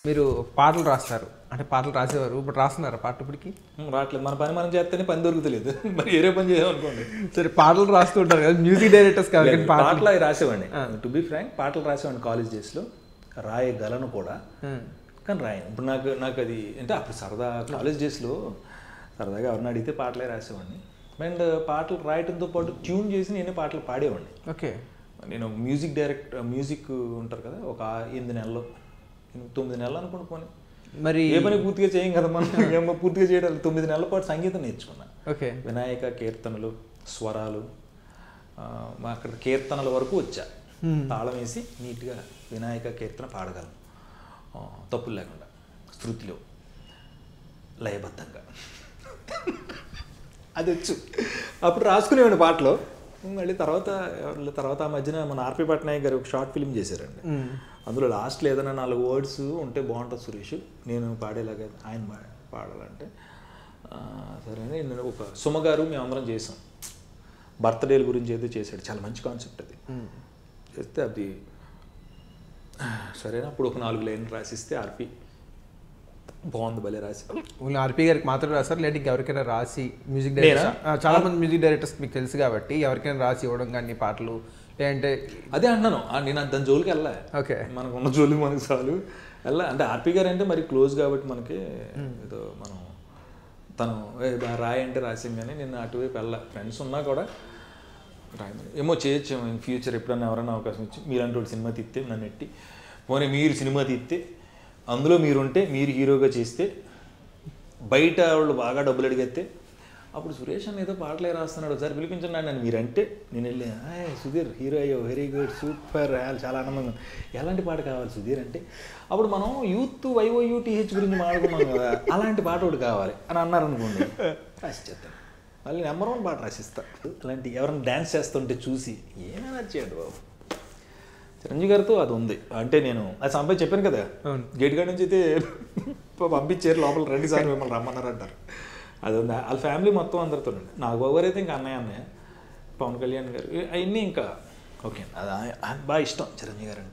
మీరు పాటలు రాస్తారు అంటే పాటలు రాసేవారు ఇప్పుడు రాస్తున్నారా పాట ఇప్పటికి రావట్లేదు మన పని మనం చేస్తేనే పని దొరుకుతలేదు మరి వేరే పని చేయాలనుకోండి సరే పాటలు రాస్తుంటారు కదా మ్యూజిక్ డైరెక్టర్స్ కాబట్టి పాటలు అవి రాసేవాడిని టు బి ఫ్రాంక్ పాటలు రాసేవాడిని కాలేజ్ డేస్లో రాయగలను కూడా కానీ రాయను ఇప్పుడు నాకు అది అంటే అప్పుడు సరదా కాలేజ్ డేస్లో సరదాగా ఎవరిని అడిగితే పాటలే రాసేవాడిని అండ్ పాటలు రాయటంతో పాటు ట్యూన్ చేసి నేనే పాటలు పాడేవాడిని. ఓకే నేను మ్యూజిక్ ఉంటారు కదా ఒక 8 నెలల్లో 9 నెలలు అనుకుంటూ పోనీ మరి ఏ పని పూర్తిగా చేయం కదా మనం పూర్తిగా చేయడం 9 నెలల పాటు సంగీతం నేర్చుకున్నా. ఓకే వినాయక కీర్తనలు స్వరాలు అక్కడ కీర్తనల వరకు వచ్చా తాళం వేసి నీట్గా వినాయక కీర్తన పాడగలను తప్పులు లేకుండా శృతిలో లయబద్ధంగా అది వచ్చు అప్పుడు రాసుకునేవాడిని పాటలో. మళ్ళీ తర్వాత ఆ మధ్యన మన ఆర్పి పట్నాయక్ గారు ఒక షార్ట్ ఫిల్మ్ చేశారండి. అందులో లాస్ట్లో ఏదైనా 4 వర్డ్స్ ఉంటే బాగుంటుంది సురేష్ నేను పాడేలాగా ఆయన పాడాలంటే సరే నేను ఒక సుమ గారు మేము అందరం చేసాం బర్త్డేల గురించి ఏదో చేశాడు చాలా మంచి కాన్సెప్ట్ అది చేస్తే అది సరేనా అప్పుడు ఒక 4 లైన్లు రాసిస్తే ఆర్పి బాగుంది భలే రాసి ఆర్పి గారికి మాత్రం రాస్తారు లేదంటే ఇంకెవరికైనా రాసి మ్యూజిక్ డైరెక్టర్ చాలా మంది మ్యూజిక్ డైరెక్టర్స్ మీకు తెలుసు కాబట్టి ఎవరికైనా రాసి ఇవ్వడం కానీ పాటలు లేదంటే అదే అంటున్నాను నేను దాని జోలికి వెళ్ళా. ఓకే మనకు ఉన్న జోలికి మనకు చాలు వెళ్ళా అంటే ఆర్పి గారు అంటే మరి క్లోజ్ కాబట్టి మనకి ఏదో మనం తను రాయి అంటే రాసాం కానీ నేను అటువైపు వెళ్ళా. ఫ్రెండ్స్ ఉన్నా కూడా ఏమో చేయొచ్చు ఫ్యూచర్ ఎప్పుడన్నా ఎవరైనా అవకాశం ఇచ్చి మీరంటే ఒక సినిమా తీస్తే నన్ను ఎట్టి పోనీ మీరు సినిమా తీస్తే అందులో మీరుంటే మీరు హీరోగా చేస్తే బయట వాళ్ళు బాగా డబ్బులు అడిగితే అప్పుడు సురేష్ అని ఏదో పాటలే రాస్తున్నాడు ఒకసారి పిలిపించండి నన్ను మీరంటే నేను వెళ్ళి సుధీర్ హీరో అయ్యో వెరీ గుడ్ సూపర్ చాలా ఆనందంగా ఎలాంటి పాట కావాలి సుధీర్ అంటే అప్పుడు మనం యూత్ YOUTH గురించి మాట్లాడుకున్నాం కదా అలాంటి పాట ఒకటి కావాలి అని అన్నారు అనుకోండి రాసిచ్చేస్తాను మళ్ళీ నెంబర్ 1 పాట రాసిస్తా. అలాంటి ఎవరైనా డ్యాన్స్ చేస్తుంటే చూసి ఏమైనా చేయండి బాబు. చిరంజీవి గారితో అది ఉంది అంటే నేను అది సంపాదించి చెప్పాను కదా గేట్ గార్డ్ నుంచి అయితే పంపించారు లోపల రండి సార్ మిమ్మల్ని రమ్మన్నారు అంటారు అది ఉంది. వాళ్ళ ఫ్యామిలీ మొత్తం అందరితో నాగబాబు గారు అయితే ఇంకా అన్నయ్య పవన్ కళ్యాణ్ గారు అవన్నీ ఇంకా ఓకే అది బాగా ఇష్టం చిరంజీవి గారు అంటే.